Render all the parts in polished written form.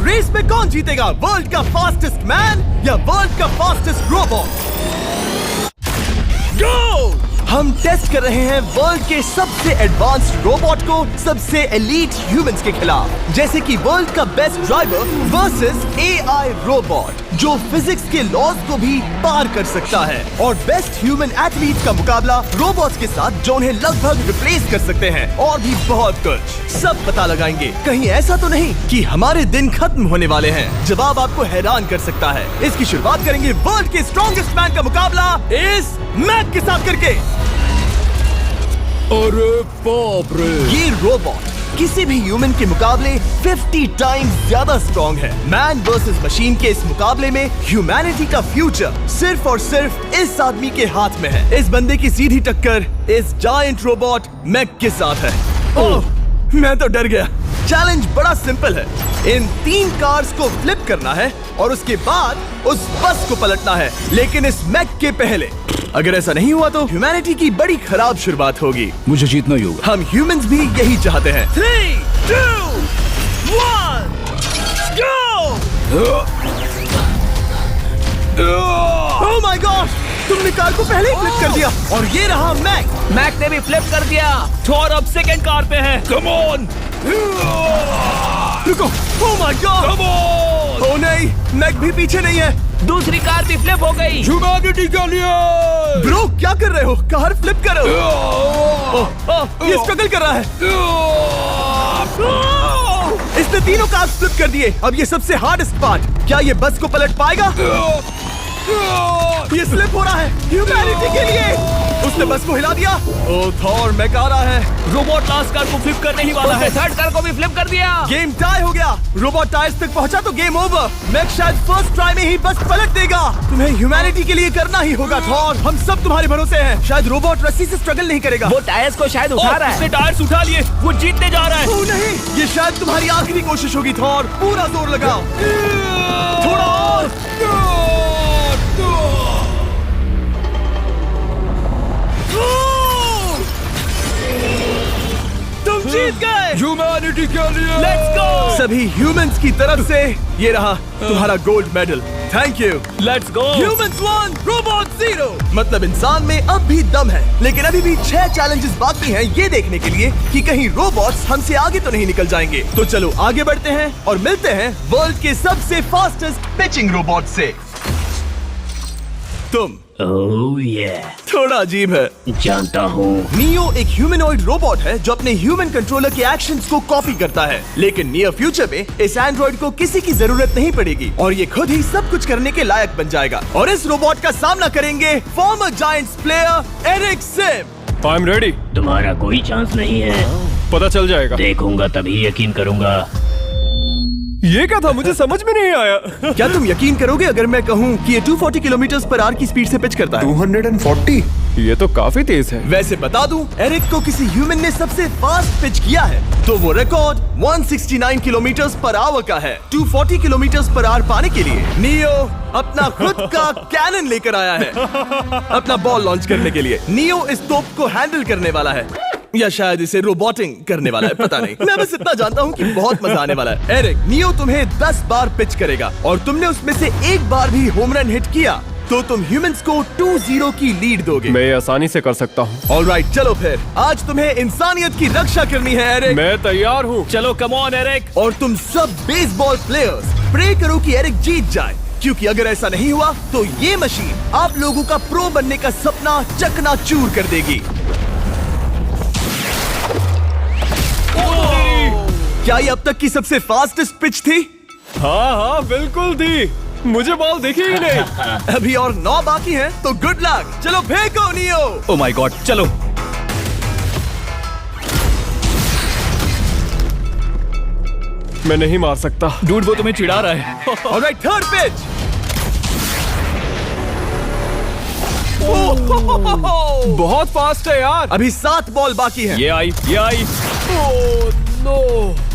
Race में कौन जीतेगा, वर्ल्ड का फास्टेस्ट मैन या वर्ल्ड का फास्टेस्ट रोबोट? गो! हम टेस्ट कर रहे हैं वर्ल्ड के सबसे एडवांस्ड रोबोट को सबसे एलीट ह्यूमंस के खिलाफ, जैसे कि वर्ल्ड का best driver versus AI robot जो फिजिक्स के लॉज को भी पार कर सकता है, और बेस्ट ह्यूमन एथलीट का मुकाबला रोबोट्स के साथ जो उन्हें लगभग रिप्लेस कर सकते हैं, और भी बहुत कुछ। सब पता लगाएंगे, कहीं ऐसा तो नहीं कि हमारे दिन खत्म होने वाले हैं। जवाब आपको हैरान कर सकता है। इसकी शुरुआत करेंगे वर्ल्ड के स्ट्रॉन्गेस्ट मैन का मुकाबला इस मैक के साथ करके। अरे बाप रे! ये रोबोट किसी भी ह्यूमन के मुकाबले 50 टाइम्स ज्यादा स्ट्रॉन्ग है। मैन वर्सेस मशीन के इस मुकाबले में ह्यूमैनिटी का फ्यूचर सिर्फ और सिर्फ इस आदमी के हाथ में है। इस बंदे की सीधी टक्कर इस जायंट रोबोट मैक के साथ है। ओह, मैं तो डर गया। चैलेंज बड़ा सिंपल है। इन 3 कार्स को फ्लिप करना है और उसके बाद उस बस को पलटना है, लेकिन इस मैक के पहले। अगर ऐसा नहीं हुआ तो ह्यूमैनिटी की बड़ी खराब शुरुआत होगी। मुझे जीतना ही होगा। हम ह्यूमंस भी यही चाहते हैं। 3, 2, 1, गो! Oh my god! तुमने कार को पहले ही फ्लिप कर दिया, और ये रहा मैक। मैक ने भी फ्लिप कर दिया। थॉर अब सेकंड कार पे है। Come on! रुको! Oh my god! Come on! Oh नहीं, मैक भी पीछे नहीं है। दूसरी कार भी फ्लिप हो गई। ह्यूमैनिटी के लिए! ब्रो, क्या कर रहे हो? कार फ्लिप करो। ये स्ट्रगल कर रहा है। इसने तीनों कार फ्लिप कर दिए। अब ये सबसे हार्डेस्ट पार्ट, क्या ये बस को पलट पाएगा? ये स्लिप हो रहा है ह्यूमैनिटी के लिए। उसने बस को हिला दिया। ओह थॉर, मैक आ रहा है। रोबोट लास्ट कार को फ्लिप करने ही वाला है। थर्ड कार को भी फ्लिप कर दिया। गेम टाई हो गया। रोबोट टायर्स तक पहुंचा तो गेम ओवर। मैक शायद फर्स्ट ट्राई में ही बस पलट देगा। तुम्हें ह्यूमैनिटी के लिए करना ही होगा थॉर। हम सब तुम्हारे भरोसे हैं। शायद रोबोट रस्सी से स्ट्रगल नहीं करेगा। वो टायर्स को शायद उठा रहा है। उसने टायर्स उठा लिए। वो जीतने जा रहा है। ओह नहीं, ये शायद तुम्हारी आखिरी कोशिश होगी थॉर। पूरा जोर लगाओ। थोड़ा और। तुम जीत गए। ह्यूमैनिटी के लिए! Let's go! सभी ह्यूमंस की तरफ से ये रहा तुम्हारा gold medal. Thank you. Let's go! Humans 1, robot 0। मतलब इंसान में अब भी दम है, लेकिन अभी भी 6 चैलेंजेस बाकी हैं ये देखने के लिए कि कहीं रोबोट्स हमसे आगे तो नहीं निकल जाएंगे। तो चलो आगे बढ़ते हैं और मिलते हैं वर्ल्ड के सबसे फास्टेस्ट पिचिंग रोबोट से। तुम ओह ये थोड़ा अजीब है, जानता हूँ। नियो एक ह्यूमनॉइड रोबोट है जो अपने ह्यूमन कंट्रोलर के एक्शंस को कॉपी करता है, लेकिन नियर फ्यूचर में इस एंड्रॉइड को किसी की जरूरत नहीं पड़ेगी और ये खुद ही सब कुछ करने के लायक बन जाएगा। और इस रोबोट का सामना करेंगे former Giants player Eric Sim. I am ready. तुम्हारा कोई चांस नहीं है। पता चल जाएगा। देखूंगा तभी यकीन करूंगा। ये क्या था, मुझे समझ में नहीं आया। क्या तुम यकीन करोगे अगर मैं कहूँ कि ये 240 किलोमीटर/आवर की स्पीड से पिच करता है? 240? ये तो काफी तेज है। वैसे बता दूं, एरिक को किसी ह्यूमन ने सबसे फास्ट पिच किया है तो वो रिकॉर्ड 169 किलोमीटर/आवर का है। 240 किलोमीटर/आवर पाने के लिए नियो अपना खुद का कैनन लेकर आया है अपना बॉल लॉन्च करने के लिए। नियो इस तोप को हैंडल करने वाला है, या शायद इसे रोबोटिंग करने वाला है, पता नहीं। मैं बस इतना जानता हूँ कि बहुत मजा आने वाला है। एरिक, नियो तुम्हें 10 बार पिच करेगा और तुमने उसमें से एक बार भी होम रन हिट किया तो तुम ह्यूमंस को 2-0 की लीड दोगे। मैं आसानी से कर सकता हूँ। ऑलराइट, चलो फिर आज तुम्हें इंसानियत की रक्षा करनी है एरिक। मैं तैयार हूँ। चलो कम ऑन एरिक। और तुम सब बेसबॉल प्लेयर्स प्रे करो कि एरिक जीत जाए, क्योंकि अगर ऐसा नहीं हुआ तो ये मशीन आप लोगों का प्रो बनने का सपना चकनाचूर कर देगी। क्या ये अब तक की सबसे फास्टेस्ट पिच थी? हाँ बिल्कुल थी। मुझे बॉल दिखी ही नहीं। अभी और 9 बाकी हैं, तो गुड लक। चलो फेंको नियो। ओह माय गॉड, चलो। मैं नहीं मार सकता। डूड, वो तुम्हें चिढ़ा रहा है। Alright, third pitch. बहुत फास्ट है यार। अभी 7 बॉल बाकी हैं। ये आई।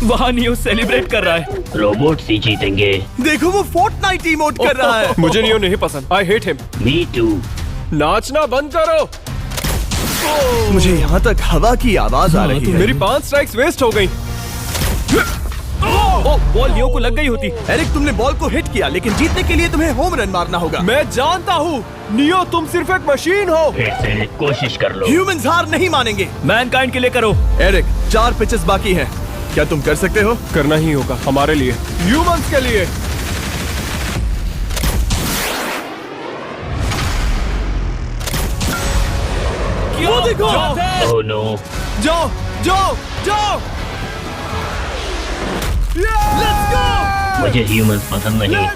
वहाँ नियो सेलिब्रेट कर रहा है। रोबोट्स ही जीतेंगे। देखो वो फोर्टनाइट इमोट कर रहा है। मुझे नियो नहीं पसंद। I hate him. Me too. नाचना बंद करो। मुझे यहाँ तक हवा की आवाज आ रही है। मेरी 5 स्ट्राइक्स वेस्ट हो गई। वो बॉल लियो को लग गई होती। एरिक, तुमने बॉल को हिट किया, लेकिन जीतने के लिए तुम्हें होम रन मारना होगा। मैं जानता हूँ नियो, तुम सिर्फ एक मशीन हो। फिर से कोशिश कर लो। ह्यूमंस हार नहीं मानेंगे। मैनकाइंड के लिए करो। एरिक, 4 पिचेस बाकी हैं। क्या तुम कर सकते हो? करना ही होगा हमारे लिए, ह्यूमंस के लिए। वो देखो। Oh no. जाओ जाओ जाओ। Let's go. मुझे ह्यूमंस पसंद नहीं।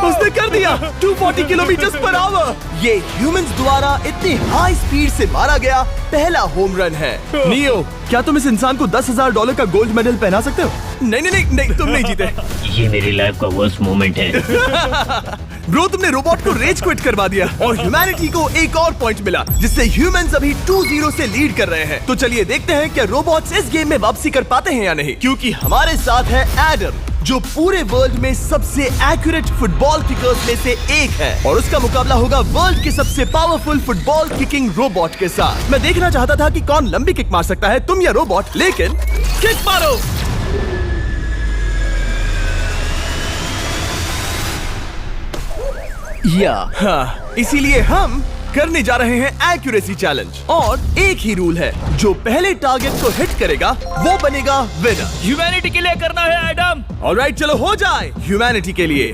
उसने कर दिया 240 किलोमीटर पर आवर। ये ह्यूमंस द्वारा इतनी हाई स्पीड से मारा गया पहला होम रन है। नियो, क्या तुम इस इंसान को $10,000 का गोल्ड मेडल पहना सकते हो? नहीं नहीं नहीं नहीं, तुम नहीं जीते। ये मेरी लाइफ का वर्स्ट मोमेंट है। ब्रो, तुमने रोबोट को रेज क्विट करवा दिया और ह्यूमैनिटी को एक और पॉइंट मिला, जिससे ह्यूमंस अभी 2-0 से लीड कर रहे हैं। तो चलिए देखते हैं क्या रोबोट्स इस गेम में वापसी कर पाते हैं या नहीं, क्योंकि हमारे साथ है एडम, जो पूरे वर्ल्ड में सबसे एक्यूरेट फुटबॉल किकर्स में से एक है, और उसका मुकाबला होगा वर्ल्ड के सबसे पावरफुल फुटबॉल किकिंग रोबोट के साथ। मैं देखना चाहता था कि कौन लंबी किक मार सकता है, तुम या रोबोट, लेकिन किक मारो। हाँ, इसीलिए हम करने जा रहे हैं एक्यूरेसी चैलेंज, और एक ही रूल है, जो पहले टारगेट को हिट करेगा वो बनेगा विनर। ह्यूमैनिटी के लिए करना है एडम। ऑलराइट, चलो हो जाए ह्यूमैनिटी के लिए।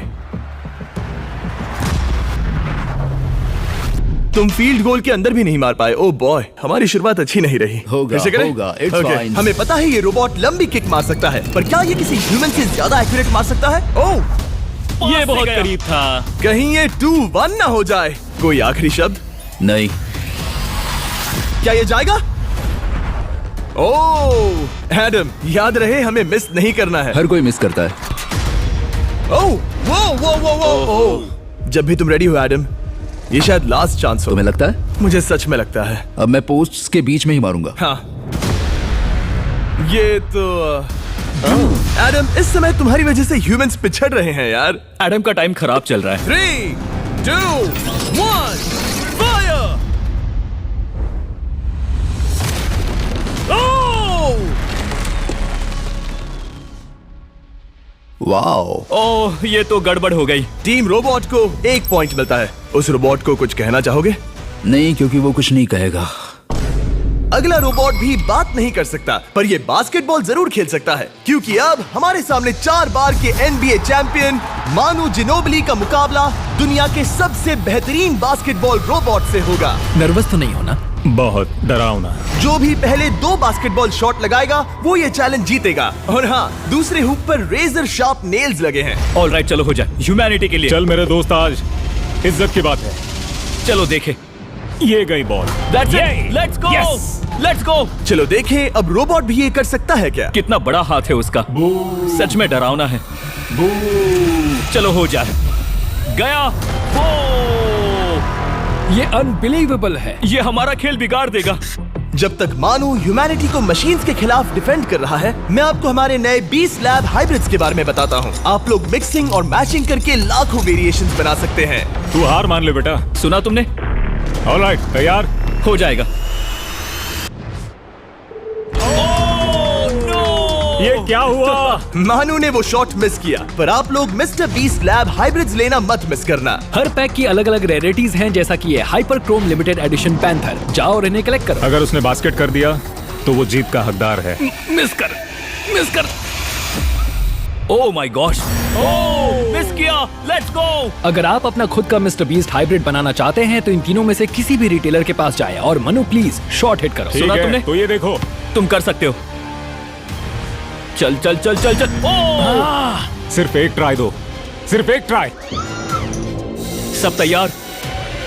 तुम फील्ड गोल के अंदर भी नहीं मार पाए। ओ बॉय, हमारी शुरुआत अच्छी नहीं रही। होगा, फिर से करें? होगा, it's Okay, fine. हमें पता है ये रोबोट लंबी किक मार सकता है, पर क्या ये किसी ह्यूमन से ज्यादा एक्यूरेट मार सकता है? ओह, ये बहुत करीब था। कहीं ये 2-1 ना हो जाए। कोई आखिरी शब्द? नहीं। क्या ये जाएगा? ओह एडम, याद रहे हमें मिस नहीं करना है। हर कोई मिस करता है। ओह वो जब भी तुम रेडी हो एडम, ये शायद लास्ट चांस हो। तुम्हें लगता है? मुझे सच में लगता है। अब मैं पोस्ट्स के बीच में ही मारूंगा। हाँ, ये तो एडम, इस समय तुम्हारी वजह से ह्यूमंस पिछड़ रहे हैं यार। एडम का टाइम खराब चल रहा है। 3, 2, 1, फायर! वाओ। ओह, ये तो गड़बड़ हो गई। टीम रोबोट को 1 पॉइंट मिलता है। उस रोबोट को कुछ कहना चाहोगे? नहीं, क्योंकि वो कुछ नहीं कहेगा। अगला रोबोट भी बात नहीं कर सकता, पर ये बास्केटबॉल जरूर खेल सकता है, क्योंकि अब हमारे सामने 4 बार के NBA चैंपियन मानू जिनोबिली का मुकाबला दुनिया के सबसे बेहतरीन बास्केटबॉल रोबोट से होगा। नर्वस तो नहीं होना? बहुत डरावना। जो भी पहले 2 बास्केटबॉल शॉट लगाएगा वो ये चैलेंज जीतेगा। और हाँ, दूसरे हुक पर रेजर शार्प नेल्स लगे हैं। ऑलराइट, चलो हो जाए ह्यूमैनिटी के लिए। चल मेरे दोस्त, आज इज्जत की बात है। चलो देखे। ये गई ball. That's it. Let's go. Let's go. चलो देखें अब रोबोट भी ये कर सकता है क्या? कितना बड़ा हाथ है उसका। सच में डरावना है। चलो हो जाए। गया। ये अनबिलीवेबल है। ये हमारा खेल बिगाड़ देगा। जब तक मानू ह्यूमैनिटी को मशीन्स के खिलाफ डिफेंड कर रहा है, मैं आपको हमारे नए 20 लैब हाइब्रिड्स के बारे में बताता हूँ। आप लोग मिक्सिंग और मैचिंग करके लाखों वेरिएशंस बना सकते हैं। तू हार मान ले बेटा। सुना तुमने? ऑलराइट, तैयार? हो जाएगा। ये क्या हुआ? मानू ने वो शॉट मिस किया, पर आप लोग मिस्टर 20 लैब हाइब्रिड्स लेना मत मिस करना। हर पैक की अलग अलग रेयरिटीज हैं, जैसा कि ये hyper Chrome limited edition panther. जाओ और इन्हें कलेक्ट करो। अगर उसने बास्केट कर दिया तो वो जीत का हकदार है। मिस कर। ओह माय गॉश। मिस किया। Let's go. अगर आप अपना खुद का मिस्टर बीस्ट हाइब्रिड बनाना चाहते हैं तो इन तीनों में से किसी भी रिटेलर के पास जाए और मनु प्लीज शॉट हिट करो। ठीक सुना है, तुमने? तो ये देखो। तुम कर सकते हो। चल। सिर्फ एक ट्राई दो, सिर्फ एक ट्राई। सब तैयार?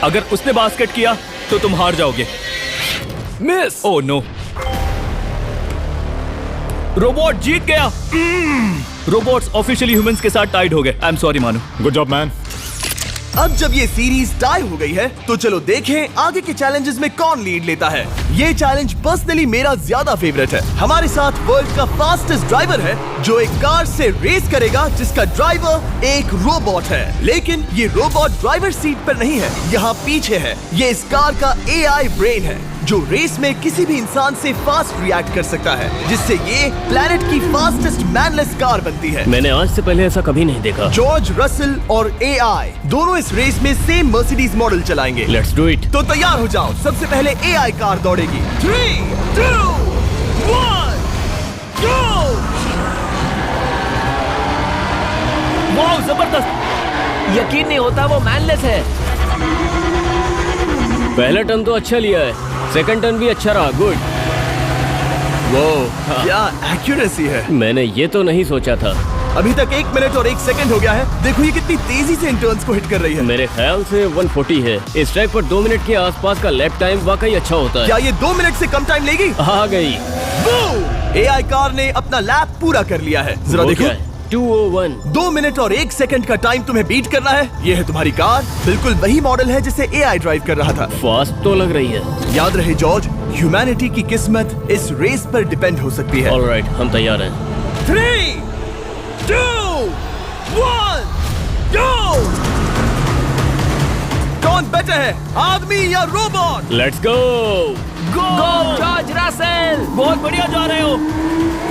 अगर उसने बास्केट किया तो तुम हार जाओगे। मिस। Oh no. रोबोट जीत गया। रोबोट्स ऑफिशियली ह्यूमंस के साथ टाइड हो गए। I am sorry Manu. Good job man. अब जब ये सीरीज टाई हो गई है, तो चलो देखें आगे के चैलेंजेस में कौन लीड लेता है। ये चैलेंज पर्सनली मेरा ज्यादा फेवरेट है। हमारे साथ वर्ल्ड का फास्टेस्ट ड्राइवर है, जो एक कार से रेस करेगा जिसका ड्राइवर एक रोबोट है। लेकिन ये रोबोट ड्राइवर सीट पर नहीं है, यहाँ पीछे है। ये इस कार का AI ब्रेन है, जो रेस में किसी भी इंसान से फास्ट रिएक्ट कर सकता है, जिससे ये प्लेनेट की फास्टेस्ट मैनलेस कार बनती है। मैंने आज से पहले ऐसा कभी नहीं देखा। जॉर्ज रसल और AI दोनों इस रेस में सेम मर्सिडीज मॉडल चलाएंगे। Let's do it. तो तैयार हो जाओ, सबसे पहले AI कार दौड़ेगी। 3, 2, 1, go! वाह, जबरदस्त। यकीन नहीं होता वो मैनलेस है। पहला टर्न तो अच्छा लिया है, सेकंड टर्न भी अच्छा रहा। गुड। वो क्या एक्यूरेसी है। मैंने ये तो नहीं सोचा था। अभी तक 1 मिनट और 1 सेकंड हो गया है। देखो ये कितनी तेजी से इन टर्न्स को हिट कर रही है। मेरे ख्याल से 140 है। इस ट्रैक पर 2 मिनट के आसपास का लैप टाइम वाकई अच्छा होता है। क्या ये 2 मिनट से कम टाइम लेगी? आ गई। AI कार ने अपना लैप पूरा कर लिया है। जरा वो देखो, क्या है? 201। 2 मिनट और 1 सेकंड का टाइम तुम्हें बीट करना है। ये है तुम्हारी कार, बिल्कुल वही मॉडल है जिसे AI ड्राइव कर रहा था। फास्ट तो लग रही है। याद रहे जॉर्ज, ह्यूमैनिटी की किस्मत इस रेस पर डिपेंड हो सकती है। ऑलराइट, हम तैयार हैं। 3, 2, 1, go! कौन बेटर है, आदमी या robot? Let's go. Go George Russell. बहुत बढ़िया जा रहे हो।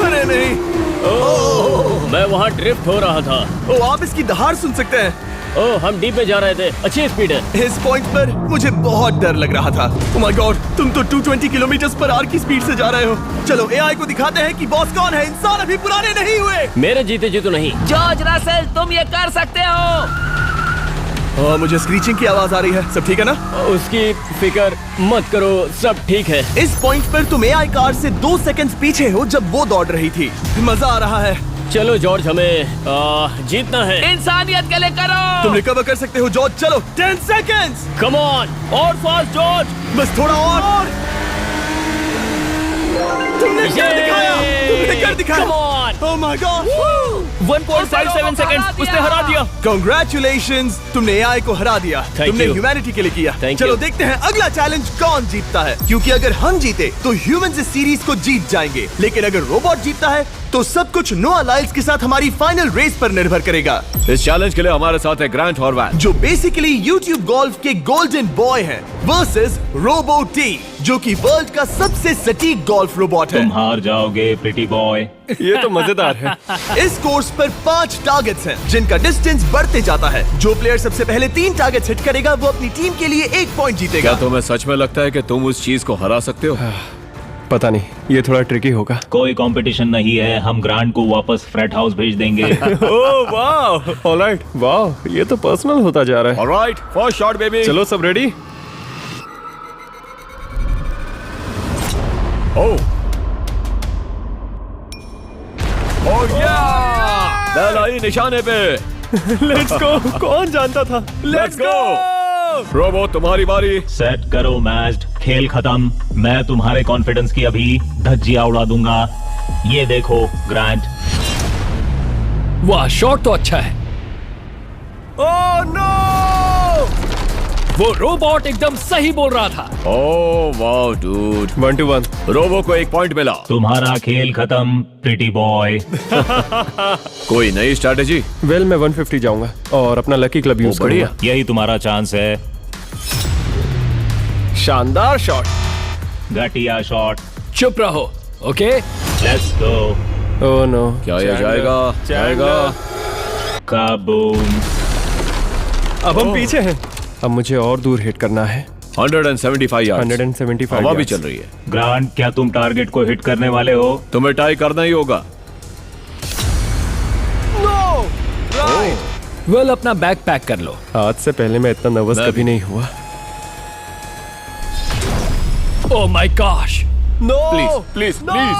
अरे नहीं, मैं वहाँ ड्रिफ्ट हो रहा था। ओ आप इसकी दहाड़ सुन सकते हैं। ओह, हम डीप में जा रहे थे। अच्छी स्पीड है। इस पॉइंट पर मुझे बहुत डर लग रहा था। ओह माय गॉड, तुम तो 220 किलोमीटर पर आवर की स्पीड से जा रहे हो। चलो AI को दिखाते हैं कि बॉस कौन है। इंसान अभी पुराने नहीं हुए। मेरे जीते जी तो नहीं। जॉर्ज रसेल, तुम ये कर सकते हो। मुझे स्क्रीचिंग की आवाज आ रही है। सब ठीक है ना? उसकी फिक्र मत करो, सब ठीक है। इस पॉइंट पर तुम AI कार से 2 सेकंड पीछे हो जब वो दौड़ रही थी। मजा आ रहा है। चलो जॉर्ज, हमें जीतना है। इंसानियत के लिए करो। तुम रिकवर कर सकते हो जॉर्ज। चलो 10 सेकंड्स। Come on. और फास्ट जॉर्ज। बस थोड़ा और। तुमने कर दिखाया। तुमने कर दिखाया। Come on. Oh my God. 1.57 seconds उसने हरा दिया। Congratulations, तुमने AI को हरा दिया। Thank तुमने you. ह्यूमैनिटी के लिए किया। Thank चलो you. देखते हैं अगला चैलेंज कौन जीतता है, क्योंकि अगर हम जीते तो ह्यूमंस इस सीरीज को जीत जाएंगे, लेकिन अगर रोबोट जीतता है तो सब कुछ नोआ लाइल्स के साथ हमारी फाइनल रेस पर निर्भर करेगा। इस चैलेंज के लिए हमारे साथ है ग्रांट हॉर्वैट, जो बेसिकली यूट्यूब गोल्फ के गोल्डन बॉय हैं, वर्सेस रोबो टी, जो कि वर्ल्ड का सबसे सटीक गोल्फ रोबोट है। तुम हार जाओगे प्रिटी बॉय। ये तो मजेदार है। इस कोर्स पर 5 टारगेट्स हैं, जिनका डिस्टेंस बढ़ते जाता है। जो प्लेयर सबसे पहले 3 टारगेट्स हिट करेगा वो अपनी टीम के लिए 1 पॉइंट जीतेगा। क्या तुम्हें सच में लगता है कि तुम उस चीज को हरा सकते हो? पता नहीं, ये थोड़ा ट्रिकी होगा। कोई कंपटीशन नहीं है, हम ग्रांट को वापस फ्रेट हाउस भेज देंगे। ओह वाह, ऑलराइट, वाह, ये तो पर्सनल होता जा रहा है। Alright, first shot baby. चलो सब रेडी? ओह या, बैल आई निशाने पे। Let's go. कौन जानता था? Let's go. रोबोट, तुम्हारी बारी। सेट करो मैच, खेल खत्म। मैं तुम्हारे कॉन्फिडेंस की अभी धज्जियां उड़ा दूंगा। ये देखो ग्रांट। वाह, शॉट तो अच्छा है। Oh no! वो रोबोट एकदम सही बोल रहा था। Oh wow dude. 1 to 1। Robo को 1 पॉइंट मिला। तुम्हारा खेल खत्म प्रिटी बॉय। कोई नई स्ट्रैटेजी? वेल, मैं 150 जाऊंगा और अपना लकी क्लब यूज बढ़िया। करूंगा। यही तुम्हारा चांस है। शानदार शॉट। घटिया शॉट। चुप रहो, okay? Let's go. Oh no. क्या ये जाएगा? जाएगा। काबूम। अब हम पीछे हैं। अब मुझे और दूर हिट करना है। 175 यार्ड्स। 175 हवा भी yards। चल रही है। ग्रांट, क्या तुम टारगेट को हिट करने वाले हो? तुम्हें टाई करना ही होगा। वेल, अपना बैग पैक कर लो। आज से पहले मैं इतना नर्वस मैं कभी भी। नहीं हुआ। Oh my gosh. No please please please.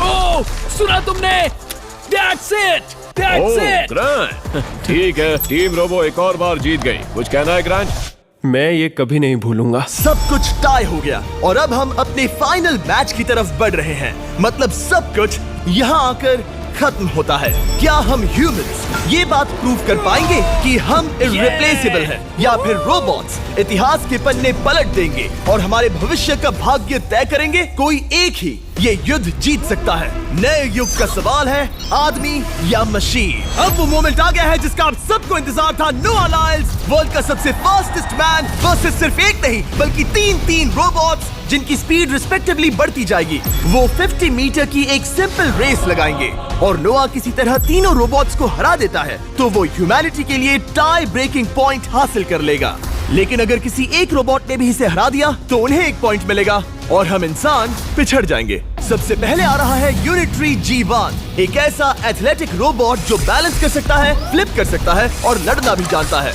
Oh, सुना तुमने? That's it. That's it. Grant, ठीक है, टीम रोबो एक और बार जीत गई। कुछ कहना है ग्रांट? मैं ये कभी नहीं भूलूंगा। सब कुछ टाई हो गया और अब हम अपने फाइनल मैच की तरफ बढ़ रहे हैं। मतलब सब कुछ यहाँ आकर खत्म होता है। क्या हम ह्यूमंस ये बात प्रूव कर पाएंगे कि हम इररिप्लेसेबल हैं, या फिर रोबोट्स इतिहास के पन्ने पलट देंगे और हमारे भविष्य का भाग्य तय करेंगे? कोई एक ही ये युद्ध जीत सकता है। नए युग का सवाल है, आदमी या मशीन। अब वो मोमेंट आ गया है जिसका आप सबको इंतजार था। नोआ लाइल्स, वर्ल्ड का सबसे फास्टेस्ट मैन वर्सेस सिर्फ एक नहीं बल्कि तीन रोबोट्स जिनकी स्पीड रिस्पेक्टिवली बढ़ती जाएगी। वो 50 मीटर की एक सिंपल रेस लगाएंगे और नोआ किसी तरह तीनों रोबोट्स को हरा देता है तो वो ह्यूमैनिटी के लिए टाई ब्रेकिंग पॉइंट हासिल कर लेगा। लेकिन अगर किसी एक रोबोट ने भी इसे हरा दिया तो उन्हें एक पॉइंट मिलेगा और हम इंसान पिछड़ जाएंगे। सबसे पहले आ रहा है यूनिट्री G1, एक ऐसा एथलेटिक रोबोट जो बैलेंस कर सकता है, फ्लिप कर सकता है और लड़ना भी जानता है।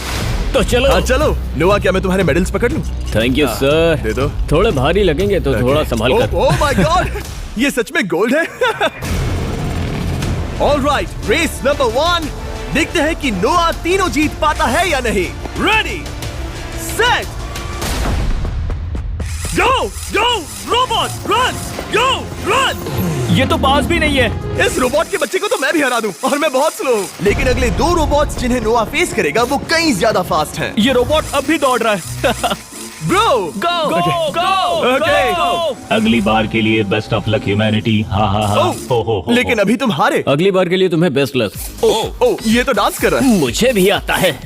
तो चलो। हाँ चलो। नोआ, क्या मैं तुम्हारे मेडल्स पकड़ लूं? Thank you sir. दे दो। थोड़े भारी लगेंगे तो थोड़ा संभाल कर। ओह माय गॉड, ये सच में गोल्ड है। ऑलराइट, रेस नंबर 1, देखते हैं कि नोआ तीनों जीत पाता है या नहीं। रेडी, सेट, गो गो रोबोट, रन, गो रन। ये तो पास भी नहीं है। इस रोबोट के बच्चे को तो मैं भी हरा दूं और मैं बहुत स्लो हूं। लेकिन अगले 2 रोबोट्स जिन्हें नोआ फेस करेगा वो कहीं ज्यादा फास्ट हैं। ये रोबोट अब भी दौड़ रहा है। ब्रो, गो गो ओके। अगली बार के लिए बेस्ट ऑफ लक ह्यूमैनिटी। हा हा हा। हो। लेकिन अभी तुम हारे। अगली बार के लिए तुम्हें बेस्ट लक। ओ, ये तो डांस कर रहा है। मुझे भी आता है।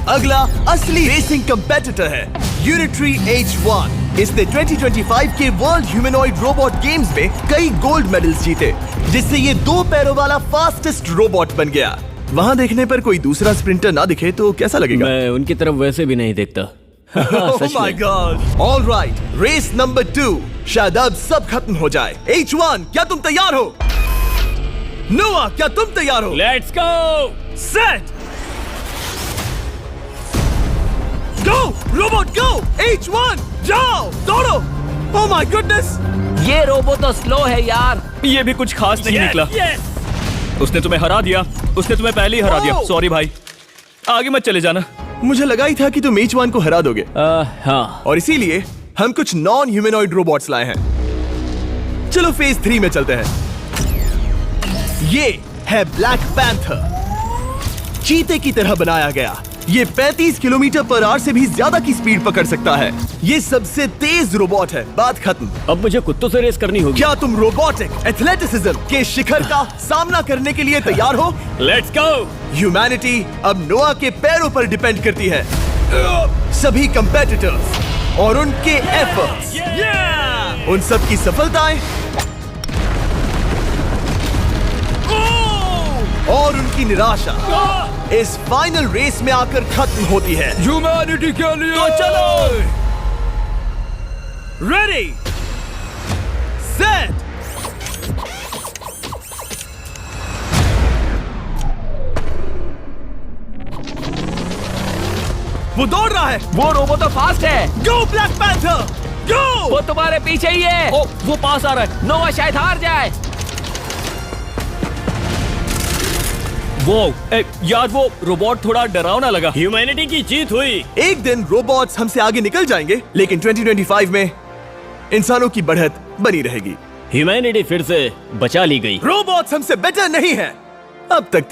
अगला असली रेसिंग कंपेटिटर है यूनिट्री H1। इसने 2025 के वर्ल्ड ह्यूमनॉइड रोबोट गेम्स में कई गोल्ड मेडल्स जीते, जिससे ये 2 पैरों वाला फास्टेस्ट रोबोट बन गया। वहाँ देखने पर कोई दूसरा स्प्रिंटर ना दिखे तो कैसा लगेगा? मैं उनकी तरफ वैसे भी नहीं देखता। Oh my God! All right, race number 2। शायद अब सब खत्म हो जाए। H1, क्या तुम तैयार हो? नोआ, क्या तुम तैयार हो? Let's go. Set, go robot go. H1, जाओ, दौड़ो। Oh my goodness! ये रोबो तो स्लो है यार। ये भी कुछ खास नहीं निकला। उसने तुम्हें हरा दिया। उसने तुम्हें पहले ही हरा दिया। Oh! सॉरी भाई, आगे मत चले जाना। मुझे लगा ही था कि तुम H1 को हरा दोगे हाँ। और इसीलिए हम कुछ नॉन ह्यूमनॉइड रोबोट्स लाए हैं। चलो फेज 3 में चलते हैं। ये है ब्लैक पैंथर, चीते की तरह बनाया गया। ये 35 किलोमीटर पर आवर से भी ज्यादा की स्पीड पकड़ सकता है। ये सबसे तेज रोबोट है। बात खत्म। अब मुझे कुत्तों से रेस करनी होगी। क्या तुम रोबोटिक एथलेटिसिज्म के शिखर का सामना करने के लिए तैयार हो? Let's go. ह्यूमैनिटी अब नोआ के पैरों पर डिपेंड करती है। सभी कंपेटिटर्स और उनके एफर्ट्स, उन सब की सफलताएं और उनकी निराशा इस फाइनल रेस में आकर खत्म होती है। ह्यूमैनिटी के लिए। तो चलो, रेडी, सेट, वो दौड़ रहा है। वो रोबो तो फास्ट है। गो ब्लैक पैंथर, गो। वो तुम्हारे पीछे ही है। ओ, वो पास आ रहा है। नोआ शायद हार जाए। यार वो रोबोट थोड़ा डरावना लगा। ह्यूमैनिटी की जीत हुई। एक दिन रोबोट्स हमसे आगे निकल जाएंगे, लेकिन 2025 में इंसानों की बढ़त बनी रहेगी। ह्यूमैनिटी फिर से बचा ली गई। रोबोट्स हमसे बेटर नहीं है अब तक।